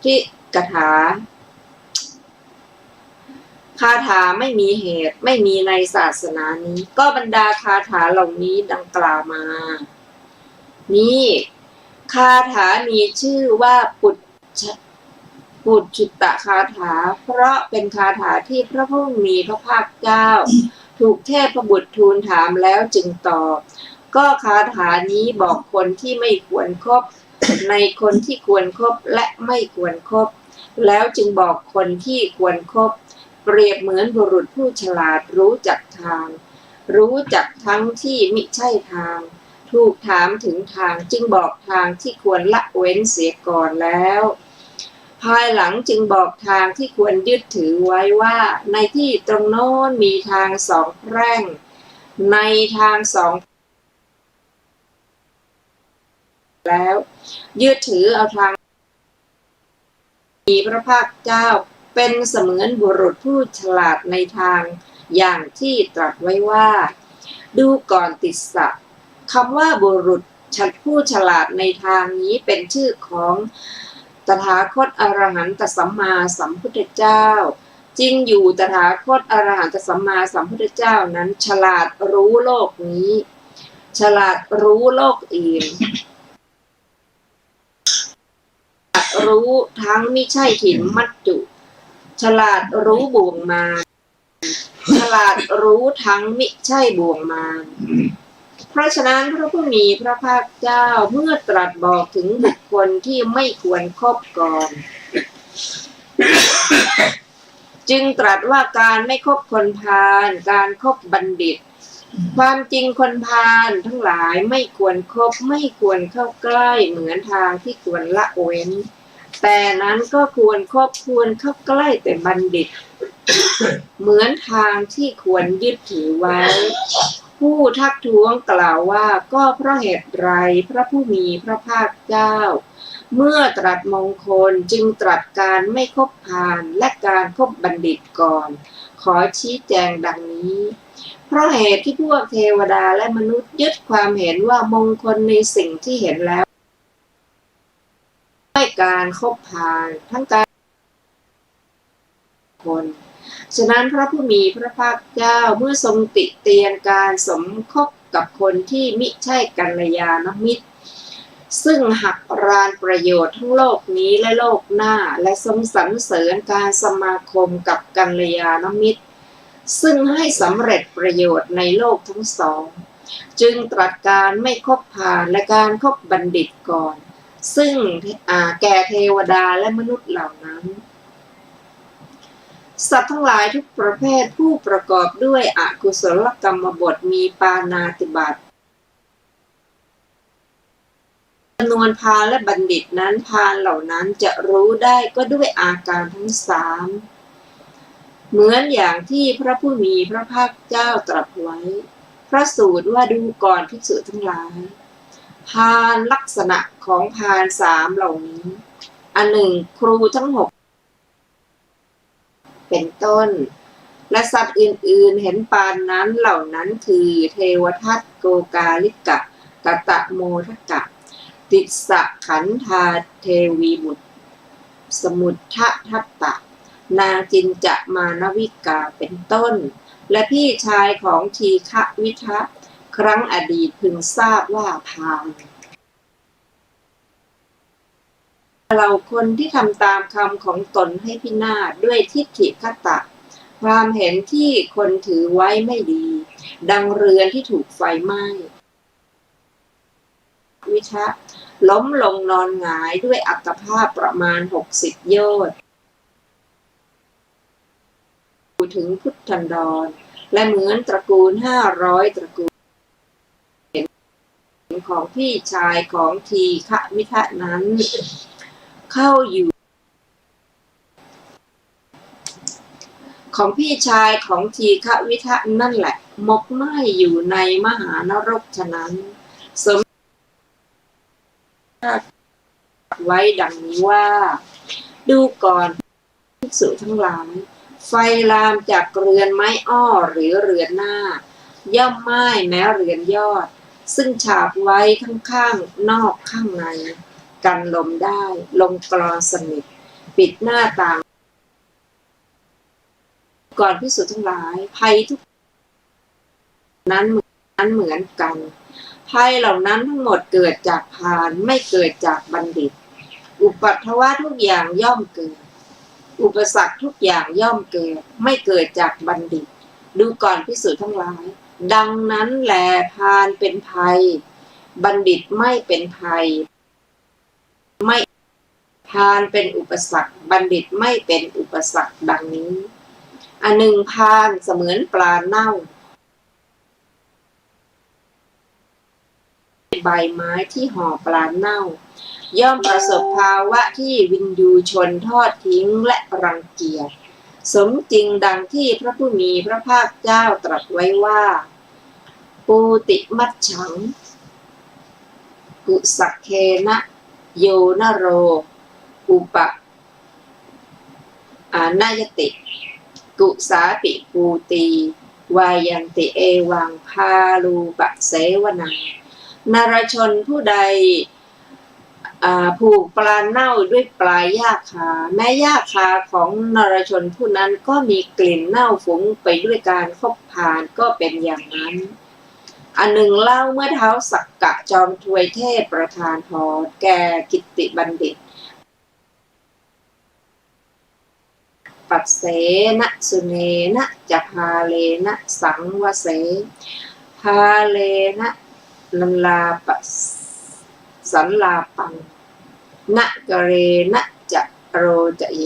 ทิกถาคาถาไม่มีเหตุไม่มีในศาสนานี้ก็บรรดาคาถาเหล่านี้ดังกล่าวมานี่คาถามีชื่อว่าปุจฉิตคาถาเพราะเป็นคาถาที่พระผู้มีพระภาคเจ้าถูกเทพบุตรทูลถามแล้วจึงตอบก็คาถานี้บอกคนที่ไม่ควรคบในคนที่ควรคบและไม่ควรคบแล้วจึงบอกคนที่ควรคบเปรียบเหมือนบุรุษผู้ฉลาดรู้จักทางรู้จักทั้งที่มิใช่ทางถูกถามถึงทางจึงบอกทางที่ควรละเว้นเสียก่อนแล้วภายหลังจึงบอกทางที่ควรยึดถือไว้ว่าในที่ตรงโน้นมีทางสองแพร่งในทางสองแล้วยึดถือเอาทางมีพระภาคเจ้าเป็นเสมือนบุรุษผู้ฉลาดในทางอย่างที่ตรัสไว้ว่าดูก่อนติสสะคำว่าบุรุษผู้ฉลาดในทางนี้เป็นชื่อของตถาคตอรหันตสัมมาสัมพุทธเจ้าจริงอยู่ตถาคตอรหันตสัมมาสัมพุทธเจ้านั้นฉลาดรู้โลกนี้ฉลาดรู้โลกอื่นรู้ทั้งมิใช่หินมัจจุฉลาดรู้บ่วงมารฉลาดรู้ทั้งมิใช่บ่วงมารเพราะฉะนั้นพระผู้มีพระภาคเจ้าเมื่อตรัสบอกถึงบุคคลที่ไม่ควรคบก่อนจึงตรัสว่าการไม่คบคนพาลการคบบัณฑิตความจริงคนพาลทั้งหลายไม่ควรคบไม่ควรเข้าใกล้เหมือนทางที่ควรละเว้นแต่นั้นก็ควรคบควรเข้าใกล้แต่บัณฑิตเหมือนทางที่ควรยึดถือไว้ผู้ทักท้วงกล่าวว่าก็เพราะเหตุไรพระผู้มีพระภาคเจ้าเมื่อตรัสมงคลจึงตรัสการไม่คบพาลและการคบบัณฑิตก่อนขอชี้แจงดังนี้เพราะเหตุที่พวกเทวดาและมนุษย์ยึดความเห็นว่ามงคลในสิ่งที่เห็นแล้วด้วยการคบพาลทั้งการคนฉะนั้นพระผู้มีพระภาคเจ้าเมื่อทรงติเตียนการสมคบกับคนที่มิใช่กัลยาณมิตรซึ่งหักรานประโยชน์ทั้งโลกนี้และโลกหน้าและทรงสรรเสริญการสมาคมกับกัลยาณมิตรซึ่งให้สำเร็จประโยชน์ในโลกทั้งสองจึงตรัสการไม่คบพาลและการคบบัณฑิตก่อนซึ่งแก่เทวดาและมนุษย์เหล่านั้น สัตว์ทั้งหลายทุกประเภทผู้ประกอบด้วยอกุศลกรรมบทมีปาณาติบาตจำนวนพาลและบัณฑิตนั้นพาลเหล่านั้นจะรู้ได้ก็ด้วยอาการทั้งสามเหมือนอย่างที่พระผู้มีพระภาคเจ้าตรัสไว้พระสูตรว่าดูก่อนภิกษุทั้งหลายพาลลักษณะของพาลสามเหล่านี้อันหนึ่งครูทั้งหกเป็นต้นและสัตว์อื่นๆเห็นปานนั้นเหล่านั้นคือเทวทัตโกกาลิกะกตะโมทกะติสะขันธาเทวีบุตรสมุทททัตตะนางจินจะมานวิกาเป็นต้นและพี่ชายของทีฆวิทะครั้งอดีตพึงทราบว่าพาลเราคนที่ทำตามคำของตนให้พินาศด้วยทิฏฐิคตะความเห็นที่คนถือไว้ไม่ดีดังเรือนที่ถูกไฟไหม้วิทะล้มลงนอนหงายด้วยอัตภาพประมาณ60 โยชน์ถึงพุทธันดรและเหมือนตระกูล500 ตระกูลของพี่ชายของทีฆวิทะนั้นเข้าอยู่ของพี่ชายของทีฆวิทะนั่นแหละหมกไหม้อยู่ในมหานรกฉะนั้นสมไว้ดังนี้ว่าดูก่อนภิกษุทั้งหลายไฟลามจากเรือนไม้อ้อหรือเรือนหน้าย่อมไหม้แม้เรือนยอดซึ่งฉาบไว้ข้างๆนอกข้างในกันลมได้ลงกลอนสนิทปิดหน้าต่างก่อนภิกษุทั้งหลายภัยทุกนั้นเหมือนกันภัยเหล่านั้นทั้งหมดเกิดจากพาลไม่เกิดจากบัณฑิตอุปัฏฐวะทุกอย่างย่อมเกิดอุปสรรคทุกอย่างย่อมเกิดไม่เกิดจากบัณฑิตดูก่อนภิกษุทั้งหลายดังนั้นแลพาลเป็นภัยบัณฑิตไม่เป็นภัยไม่พาลเป็นอุปสรรคบัณฑิตไม่เป็นอุปสรรคดังนี้อันหนึ่งพาลเสมือนปลาเน่าใบไม้ที่ห่อปลาเน่าย่อมประสบภาวะที่วินยูชนทอดทิ้งและรังเกียจสมจริงดังที่พระผู้มีพระภาคเจ้าตรัสไว้ว่าปูติมัจฉังกุสักเคนะโยนโรอุปนายติกุสาปิปูตีวายันติเอวังพาลูปะเสวนานรชนผู้ใดผูกปลาเน่าด้วยปลายหญ้าคาแม้หญ้าคาของนรชนผู้นั้นก็มีกลิ่นเน่าฟุ้งไปด้วยการคบพาลก็เป็นอย่างนั้นอันหนึ่งเล่าเมื่อเท้าสักกะจอมทวยเทพประธานพรแก่กิตติบัณฑิตปัสเสนะสุเนนะจะพาเลนะสังวเสพาเลนะลันลาปสันลาปังนะกเรนะจะโรจะเย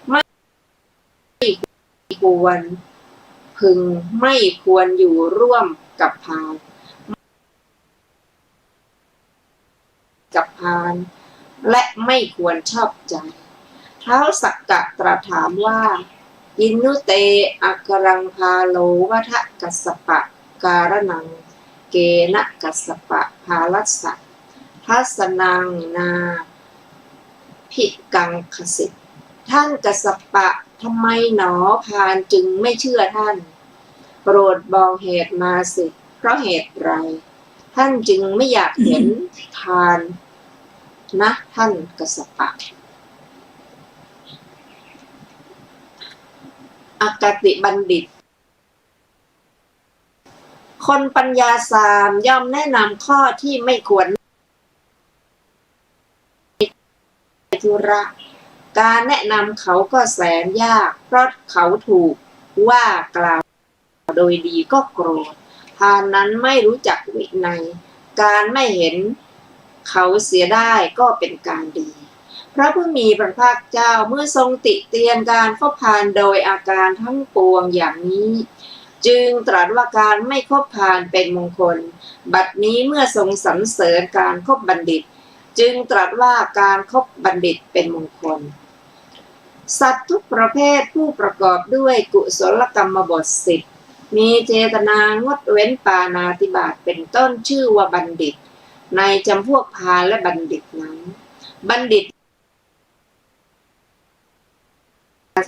ไม่ควรพึงไม่ควรอยู่ร่วมกับพาลและไม่ควรชอบใจท้าวสักกะตรัสถามว่าอินุเตอักรังพาโลวัฏกัสสปะการนังเกนะกัสสปะภาลัสสะทัสนังนาภิกังคสิท่านกัสสปะทำไมหนอพาลจึงไม่เชื่อท่านโปรดบอกเหตุมาสิเพราะเหตุไรท่านจึงไม่อยากเห็นพาลนะท่านกัสสปะอกติบัณฑิตคนปัญญาสามย่อมแนะนำข้อที่ไม่ควรธุระการแนะนำเขาก็แสนยากเพราะเขาถูกว่ากล่าวโดยดีก็โกรธพาลนั้นไม่รู้จักวินัยการไม่เห็นเขาเสียได้ก็เป็นการดี พระผู้มีพระภาคเจ้าเมื่อทรงติเตียนการคบพาลโดยอาการทั้งปวงอย่างนี้จึงตรัสว่าการไม่คบพาลเป็นมงคลบัดนี้เมื่อทรงสรรเสริญการคบบัณฑิตจึงตรัสว่าการคบบัณฑิตเป็นมงคลสัตว์ทุกประเภทผู้ประกอบด้วยกุศลกรรมบท10มีเจตนางดเว้นปาณาติบาตเป็นต้นชื่อว่าบัณฑิตในจำพวกพาลและบัณฑิตนั้นบัณฑิต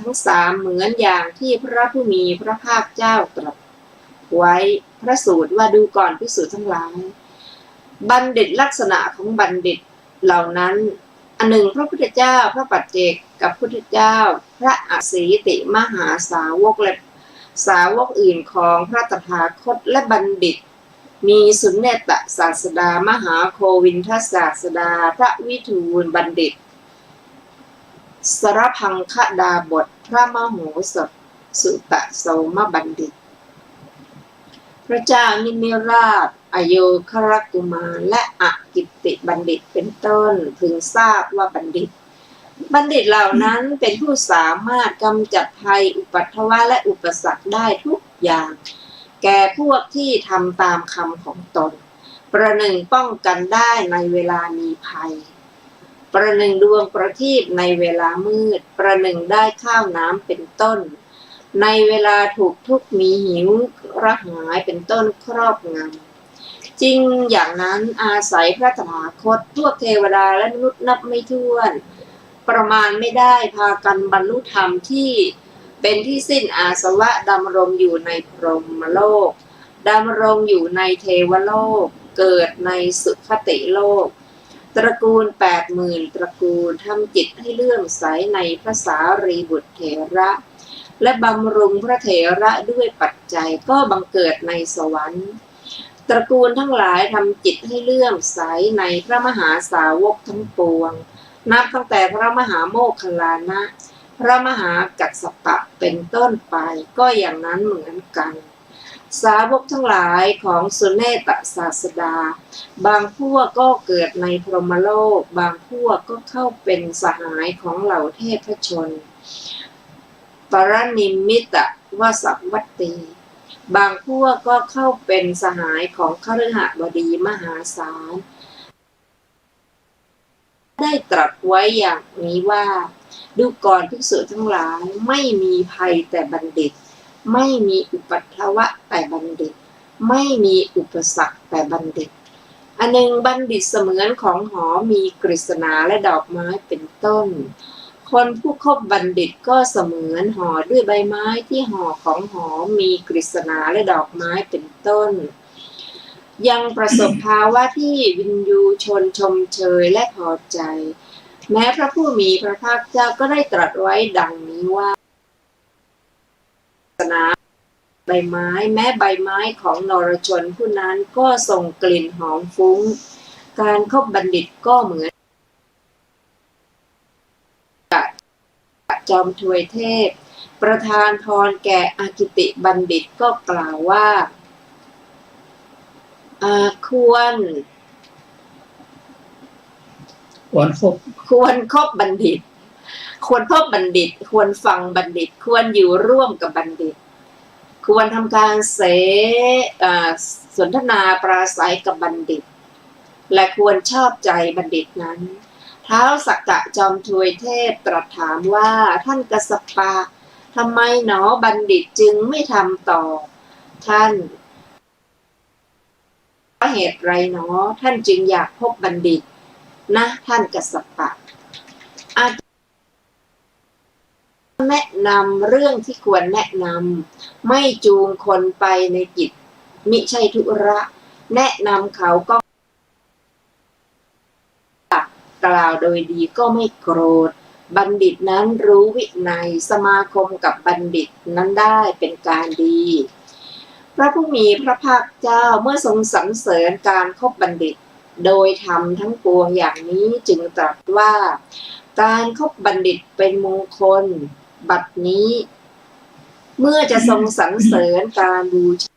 ทั้งสามเหมือนอย่างที่พระผู้มีพระภาคเจ้าตรัสไว้พระสูตรว่าดูก่อนภิกษุทั้งหลายบัณฑิตลักษณะของบัณฑิตเหล่านั้นอันหนึ่งพระพุทธเจ้าพระปัจเจกกับพุทธเจ้าพระอสีติมหาสาวกและสาวกอื่นของพระตถาคตและบัณฑิตมีสุนเนตศาสดามหาโควินทศาสดาพระวิทูลบัณฑิตสรพังคดาบทพระมโหสถสุตโสมบัณฑิตพระเจ้านิมิราชอโยครกุมารและอกิตติบัณฑิตเป็นต้นพึงทราบว่าบัณฑิตเหล่านั้นเป็นผู้สามารถกำจัดภัยอุปัฏฐวะและอุปสรรคได้ทุกอย่างแก่พวกที่ทำตามคำของตนประหนึ่งป้องกันได้ในเวลามีภัยประหนึ่งดวงประทีปในเวลามืดประหนึ่งได้ข้าวน้ำเป็นต้นในเวลาถูกทุกข์มีหิวกระหายเป็นต้นครอบงำจริงอย่างนั้นอาศัยพระตถาคตพวกเทวดาและมนุษย์นับไม่ถ้วนประมาณไม่ได้พากันบรรลุธรรมที่เป็นที่สิ้นอาสวะดำรงอยู่ในพรหมโลกดำรงอยู่ในเทวโลกเกิดในสุคติโลกตระกูล 80,000 ตระกูลทำจิตให้เลื่อมใสในพระสารีบุตรเถระและบำรุงพระเถระด้วยปัจจัยก็บังเกิดในสวรรค์ตระกูลทั้งหลายทำจิตให้เลื่อมใสในพระมหาสาวกทั้งปวงนับตั้งแต่พระมหาโมคคัลลานะพระมหากัสสปะเป็นต้นไปก็อย่างนั้นเหมือนกันสาวกทั้งหลายของสุเนตศาสดาบางพวกก็เกิดในพรหมโลกบางพวกก็เข้าเป็นสหายของเหล่าเทพชนปรนิมมิตวสัพวัตตีบางพวกก็เข้าเป็นสหายของคฤหบดีมหาศาลได้ตรัสไว้อย่างนี้ว่าดูก่อนภิกษุทั้งหลายไม่มีภัยแต่บัณฑิตไม่มีอุปัฏฐวะแต่บัณฑิตไม่มีอุปสรรคแต่บัณฑิตอันหนึ่งบัณฑิตเสมือนของหอมีกฤษณาและดอกไม้เป็นต้นคนผู้คบบัณฑิตก็เสมือนห่อด้วยใบไม้ที่ห่อของหอมีกฤษณาและดอกไม้เป็นต้นยังประสบภาวะที่วินยูชนชมเชยและพอใจแม้พระผู้มีพระภาคเจ้าก็ได้ตรัสไว้ดังนี้ว่าใบไม้แม้ใบไม้ของนรชนผู้นั้นก็ส่งกลิ่นหอมฟุ้งการคบบัณฑิตก็เหมือนจอมทวยเทพประทานพรแก่อากิติบัณฑิตก็กล่าวว่าควรคบบัณฑิตควรพบบัณฑิตควรฟังบัณฑิตควรอยู่ร่วมกับบัณฑิตควรทำการสนทนาปราศัยกับบัณฑิตและควรชอบใจบัณฑิตนั้นท้าวสักกะจอมทวยเทพตรัสถามว่าท่านกัสสปะทำไมหนอบัณฑิตจึงไม่ทำต่อท่านเหตุไรหนอท่านจึงอยากพบบัณฑิตนะท่านกัสสปะแนะนำเรื่องที่ควรแนะนำไม่จูงคนไปในกิจมิใช่ธุระแนะนำเขาก็กล่าวโดยดีก็ไม่โกรธบัณฑิตนั้นรู้วินัยสมาคมกับบัณฑิตนั้นได้เป็นการดีพระผู้มีพระภาคเจ้าเมื่อทรงสรรเสริญการคบบัณฑิตโดยธรรมทั้งปวงอย่างนี้จึงตรัสว่าการคบบัณฑิตเป็นมงคลบัดนี้เมื่อจะทรงสรรเสริญการบูชา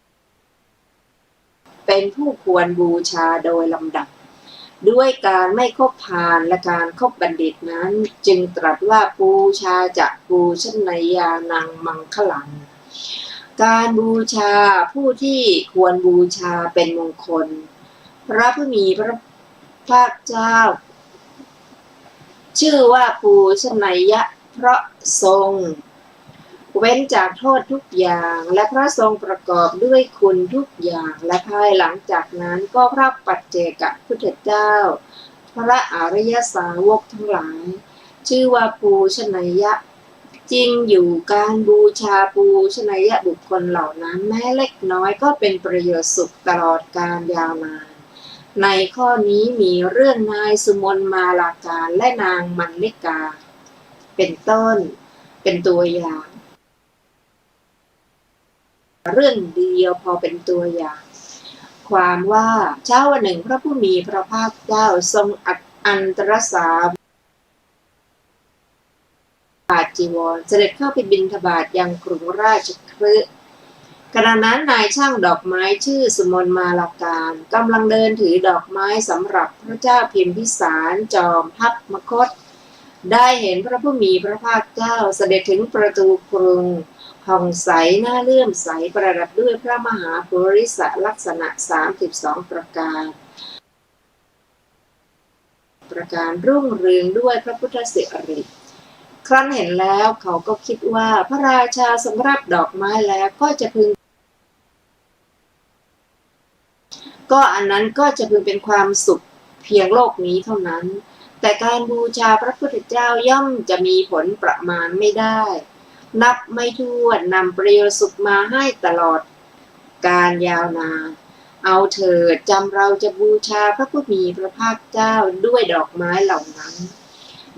เป็นผู้ควรบูชาโดยลำดับ ด้วยการไม่คบพาลและการคบบัณฑิตนั้นจึงตรัสว่าปูชาจะปูชนยานังมังคลังการบูชาผู้ที่ควรบูชาเป็นมงคลพระผู้มีพระภาคเจ้าชื่อว่าปูชนียะเพราะทรงเว้นจากโทษทุกอย่างและพระทรงประกอบด้วยคุณทุกอย่างและภายหลังจากนั้นก็พระปัจเจกพุทธเจ้าพระอริยสาวกทั้งหลายชื่อว่าปูชนียะจริงอยู่การบูชาปูชนียบุคคลเหล่านั้นแม้เล็กน้อยก็เป็นประโยชน์สุขตลอดกาลยาวนานในข้อนี้มีเรื่องนายสุมนมาลาการและนางมัลลิกาเป็นต้นเป็นตัวอย่างเรื่องเดียวพอเป็นตัวอย่างความว่าเช้าวันหนึ่งพระผู้มีพระภาคเจ้าทรงอันตรสาวาจีวรเสด็จเข้าไปบิณฑบาตยังกรุงราชคฤห์ขณะนั้นนายช่างดอกไม้ชื่อสุมนมาลาการกำลังเดินถือดอกไม้สำหรับพระเจ้าพิมพิสารจอมทัพมคธได้เห็นพระผู้มีพระภาคเจ้าเสด็จถึงประตูกรุงผ่องใสน่าเลื่อมใสประดับด้วยพระมหาปุริสลักษณะ32ประการรุ่งเรืองด้วยพระพุทธสิริครั้นเห็นแล้วเขาก็คิดว่าพระราชาสำรับดอกไม้แล้วก็จะพึงอันนั้นก็จะพึงเป็นความสุขเพียงโลกนี้เท่านั้นแต่การบูชาพระพุทธเจ้าย่อมจะมีผลประมาณไม่ได้นับไม่ถ้วนนำประโยชน์สุขมาให้ตลอดการยาวนานเอาเถิดจำเราจะบูชาพระผู้มีพระภาคเจ้าด้วยดอกไม้เหล่านั้น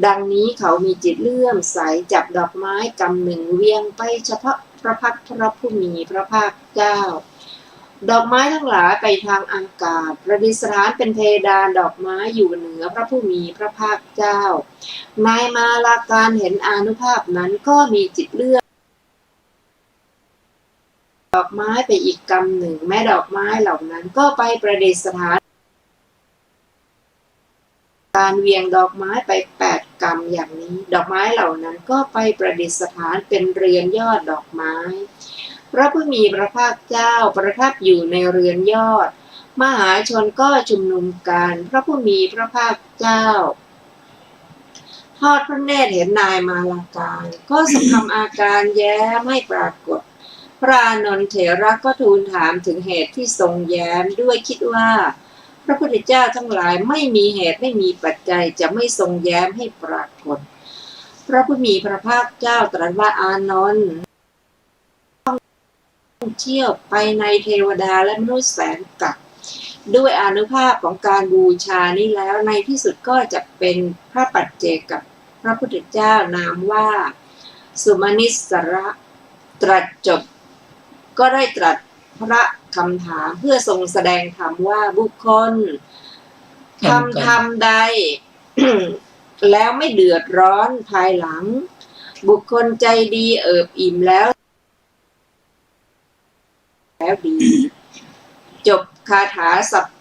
ดังนี้เขามีจิตเลื่อมใสจับดอกไม้กำหนึ่งเวียงไปเฉพาะพระพักตร์พระผู้มีพระภาคเจ้าดอกไม้ทั้งหลายไปทางอากาศประดิษฐานเป็นเพดานดอกไม้อยู่เหนือพระผู้มีพระภาคเจ้านายมาลาการเห็นอานุภาพนั้นก็มีจิตเลื่อมดอกไม้ไปอีกกำหนึ่งแม้ดอกไม้เหล่านั้นก็ไปประดิษฐานการเวียงดอกไม้ไป8 กำอย่างนี้ดอกไม้เหล่านั้นก็ไปประดิษฐานเป็นเรือนยอดดอกไม้พระผู้มีพระภาคเจ้าประทับอยู่ในเรือนยอดมหาชนก็ชุมนุมกันพระผู้มีพระภาคเจ้าทอดพระเนตรเห็นนายมาลาการก็ทรงทำอาการแย้มให้ปรากฏพระอานนท์เถระก็ทูลถามถึงเหตุที่ทรงแย้มด้วยคิดว่าพระพุทธเจ้าทั้งหลายไม่มีเหตุไม่มีปัจจัยจะไม่ทรงแย้มให้ปรากฏพระผู้มีพระภาคเจ้าตรัสว่าอานนท์ท่องเที่ยวไปในเทวดาและมนุษย์แสนกับด้วยอานุภาพของการบูชานี้แล้วในที่สุดก็จะเป็นพระปัจเจกกับพระพุทธเจ้านามว่าสุมาณิสระตรัสจบก็ได้ตรัสพระคำถามเพื่อทรงแสดงธรรมว่าบุคคลทำธรรมใด แล้วไม่เดือดร้อนภายหลังบุคคลใจดีเอิบอิ่มแล้วดีจบคาถาศัพท์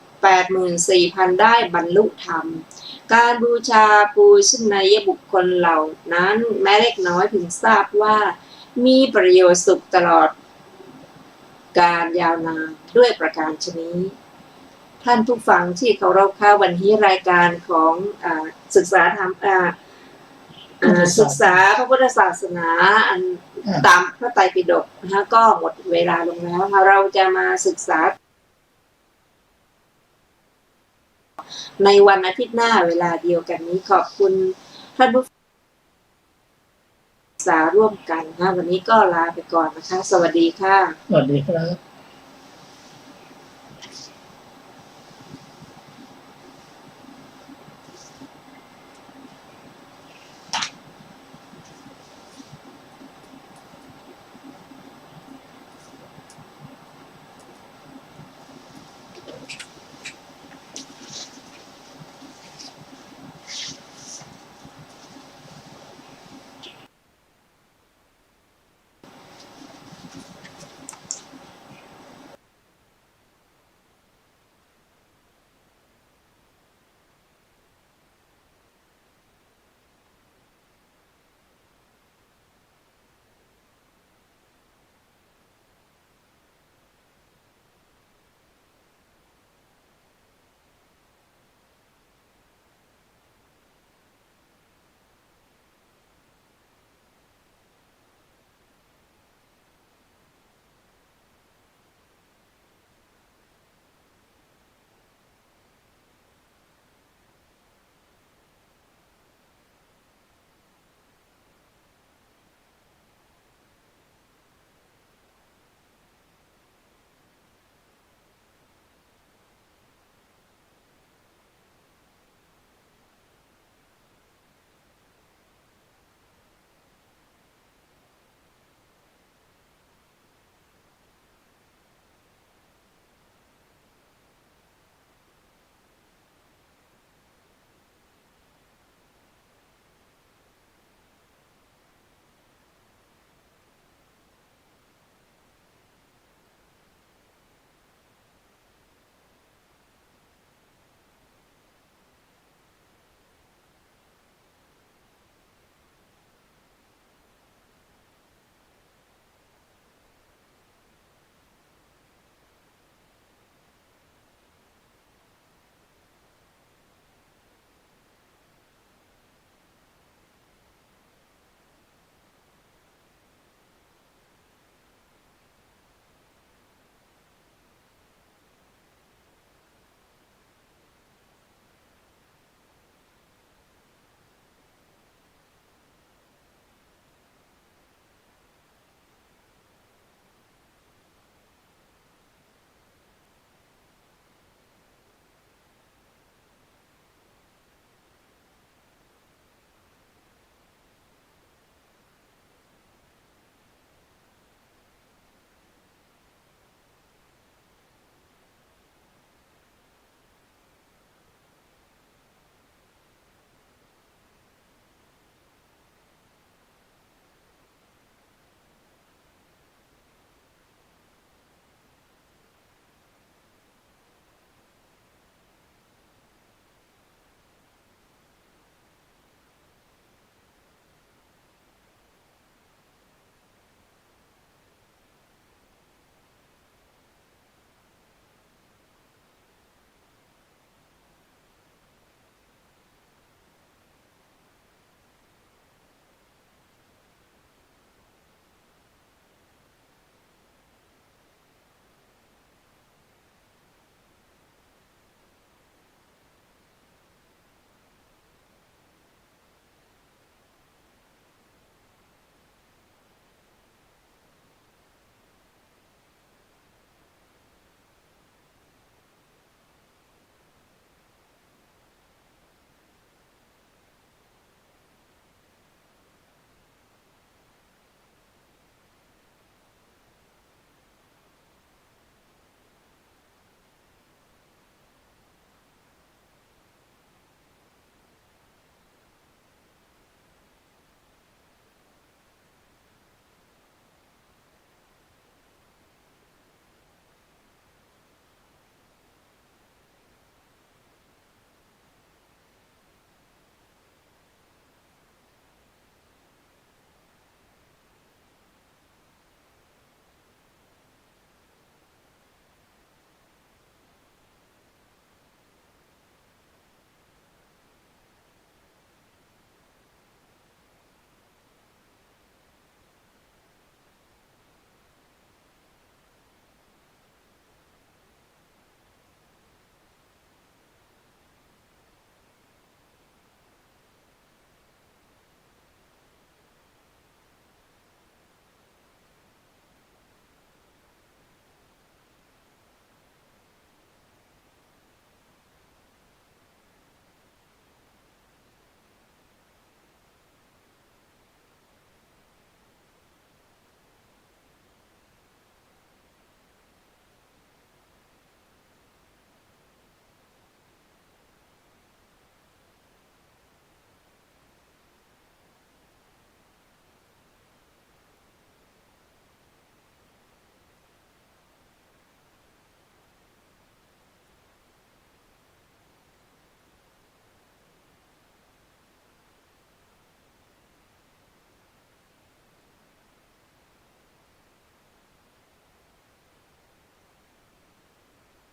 84,000 ได้บรรลุธรรมการบูชาปูชนียบุคคลเหล่านั้นแม้เล็กน้อยพึงทราบว่ามีประโยชน์สุขตลอดการยาวนานด้วยประการฉนี้ท่านผู้ฟังที่เคารพค่ะวันนี้รายการของศึกษาธรรมศึกษาพระพุทธศาสนาตามพระไตรปิฎกนะคะก็หมดเวลาลงแล้วค่ะเราจะมาศึกษาในวันอาทิตย์หน้าเวลาเดียวกันนี้ขอบคุณท่านผู้ศึกษาร่วมกันนะวันนี้ก็ลาไปก่อนนะคะสวัสดีค่ะสวัสดีครับ